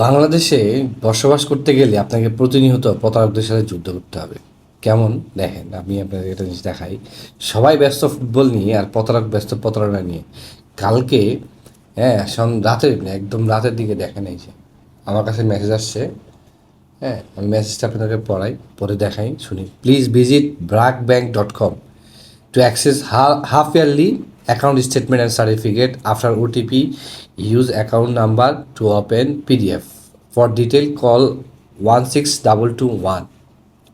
বাংলাদেশে বসবাস করতে গেলে আপনাকে প্রতিনিয়ত প্রতারকদের সাথে যুদ্ধ করতে হবে। কেমন? দেখেন, আমি আপনাকে একটা জিনিস দেখাই। সবাই ব্যস্ত ফুটবল নিয়ে আর প্রতারক ব্যস্ত প্রতারণা নিয়ে। কালকে হ্যাঁ, রাতের একদম রাতের দিকে দেখেন, এই যে আমার কাছে মেসেজ আসছে। হ্যাঁ, আমি মেসেজটা আপনাকে পরে দেখাই, শুনি। প্লিজ ভিজিট ব্র্যাকব্যাংক.com to access half yearly account statement and certificate. After OTP, use account number to open PDF. For detail, call 16221।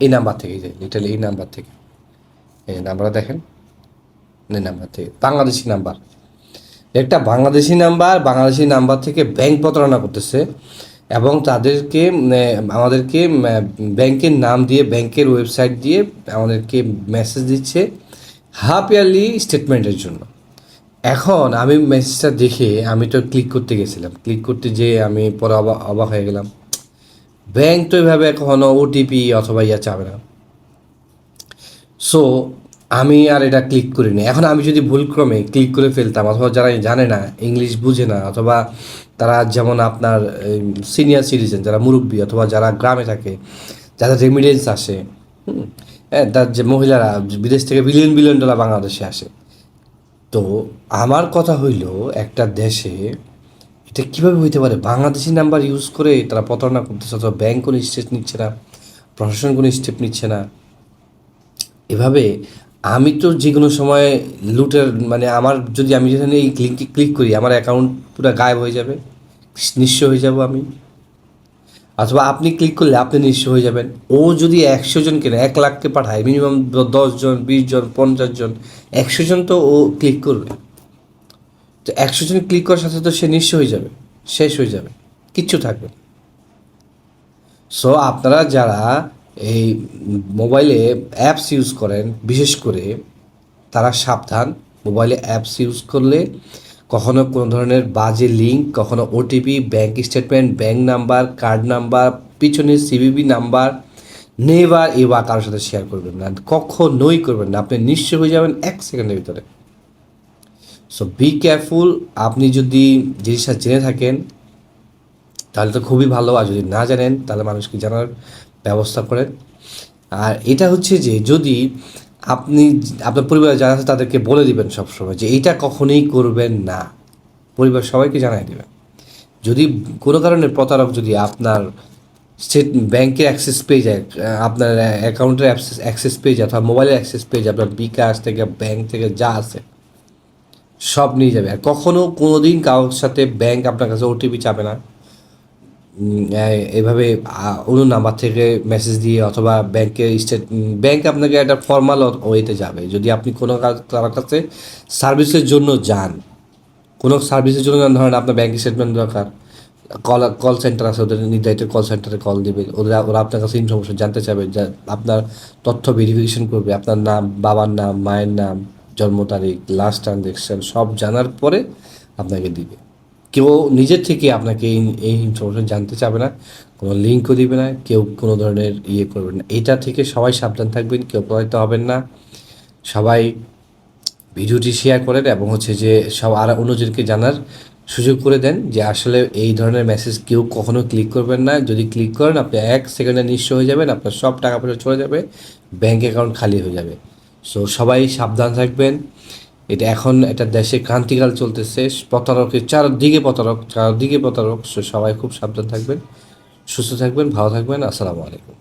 এই নাম্বার থেকে, যে লিটারালি এই নাম্বার থেকে, এই নাম্বারটা দেখেন, এই নাম্বার থেকে, বাংলাদেশি নাম্বার, একটা বাংলাদেশি নাম্বার থেকে ব্যাংক প্রতারণা করতেছে। এবং তাদেরকে আমাদেরকে ব্যাংকের নাম দিয়ে, ব্যাংকের ওয়েবসাইট দিয়ে আমাদেরকে মেসেজ দিচ্ছে হাফ ইয়ারলি স্টেটমেন্টের জন্য। এখন আমি মেসেজটা দেখে আমি তো ক্লিক করতে গেছিলাম, ক্লিক করতে যেয়ে আমি পরে অবাক হয়ে গেলাম। ব্যাংক তো এভাবে কখনো ওটিপি অথবা চাবে না। সো আমি আর এটা ক্লিক করিনি। এখন আমি যদি ভুলক্রমে ক্লিক করে ফেলতাম, অথবা যারা জানে না, ইংলিশ বুঝে না, অথবা তারা যেমন আপনার সিনিয়র সিটিজেন, যারা মুরব্বী, অথবা যারা গ্রামে থাকে, যাদের রেমিডেন্স আসে, হ্যাঁ, তার যে মহিলারা বিদেশ থেকে বিলিয়ন বিলিয়ন ডলার বাংলাদেশে আসে। তো আমার কথা হইল, একটা দেশে এটা কীভাবে হইতে পারে? বাংলাদেশি নাম্বার ইউজ করে তারা প্রতারণা করতেছে, অথবা ব্যাংক কোনো স্টেপ নিচ্ছে না, প্রশাসন কোনো স্টেপ নিচ্ছে না। এভাবে আমি তো যে কোনো সময় লুটের, মানে আমি যেখানে এই লিঙ্কে ক্লিক করি, আমার অ্যাকাউন্ট পুরো গায়েব হয়ে যাবে, নিঃস্ব হয়ে যাব আমি। অথবা আপনি ক্লিক করলে আপনি নিঃস্ব হয়ে যাবেন। ও যদি 100 জনকে না 1,00,000কে পাঠায়, মিনিমাম 10 জন, 20 জন, 50 জন, 100 জন তো ও ক্লিক করবে। তো 100 জন ক্লিক করার সাথে তো সে নিঃস্ব হয়ে যাবে, শেষ হয়ে যাবে, কিচ্ছু থাকবে না। সো আপনারা যারা এই মোবাইলে অ্যাপস ইউজ করেন, বিশেষ করে তারা সাবধান। মোবাইলে অ্যাপস ইউজ করলে কখনো কোনো ধরনের বাজে লিঙ্ক, কখনো OTP, bank statement, bank number, card number, পিছনের সিভিভি নাম্বার নেভার এবার কারোর সাথে শেয়ার করবেন না, কখনোই করবেন না। আপনি নিঃস্ব হয়ে যাবেন 1 সেকেন্ডের ভিতরে। So be careful. আপনি যদি জিনিসটা জেনে থাকেন তাহলে তো খুবই ভালো, আর যদি না জানেন তাহলে মানুষকে জানার ব্যবস্থা করেন। আর এটা হচ্ছে যে, যদি আপনি আপনার পরিবারে যারা আছে তাদেরকে বলে দিবেন সবসময় যে এইটা কখনোই করবেন না, পরিবার সবাইকে জানাই দেবেন। যদি কোনো কারণে প্রতারক যদি আপনার ব্যাংকের অ্যাক্সেস পেয়ে যায়, আপনার অ্যাকাউন্টের অ্যাক্সেস পেয়ে যায়, অথবা মোবাইলের অ্যাক্সেস পেয়ে যায়, আপনার বিকাশ থেকে, ব্যাংক থেকে যা আছে সব নিয়ে যাবে। আর কখনও কোনো দিন কারোর সাথে ব্যাংক আপনার কাছে ওটিপি চাবে না। এভাবে অন্য নাম্বার থেকে মেসেজ দিয়ে, অথবা ব্যাংক আপনাকে একটা ফর্মাল ওয়েতে যাবে। যদি আপনি কোনো তার কাছে সার্ভিসের জন্য যান, কোনো সার্ভিসের জন্য ধরেন আপনার ব্যাংক স্টেটমেন্ট দরকার, কল সেন্টার আছে, ওদের নির্ধারিত কল সেন্টারে কল দেবে, ওরা আপনার কাছে ইনফরমেশন জানতে চাবে, যা আপনার তথ্য ভেরিফিকেশন করবে, আপনার নাম, বাবার নাম, মায়ের নাম, জন্ম তারিখ, লাস্ট ট্রানজ্যাকশন সব জানার পরে আপনাকে দিবে। কেউ নিজের থেকে আপনাকে এই ইনফরমেশন জানতে চাবে না, কোনো লিঙ্কও দিবে না, কেউ কোনো ধরনের করবে না। এটা থেকে সবাই সাবধান থাকবেন, কেউ প্রভাবিত হবেন না। সবাই ভিডিওটি শেয়ার করেন, এবং হচ্ছে যে সব আর অন্যজনকে জানার সুযোগ করে দেন যে আসলে এই ধরনের মেসেজ কেউ কখনো ক্লিক করবেন না। যদি ক্লিক করেন, আপনি 1 সেকেন্ডে নিঃস্ব হয়ে যাবেন, আপনার সব টাকা পয়সা চলে যাবে, ব্যাঙ্ক অ্যাকাউন্ট খালি হয়ে যাবে। সো সবাই সাবধান থাকবেন। এখন এটা দেশে ক্রান্তিকাল চলতেছে, প্রতারকের চারদিকে প্রতারক। সো সবাই খুব সাবধান থাকবেন, সুস্থ থাকবেন, ভালো থাকবেন। আসসালামু আলাইকুম।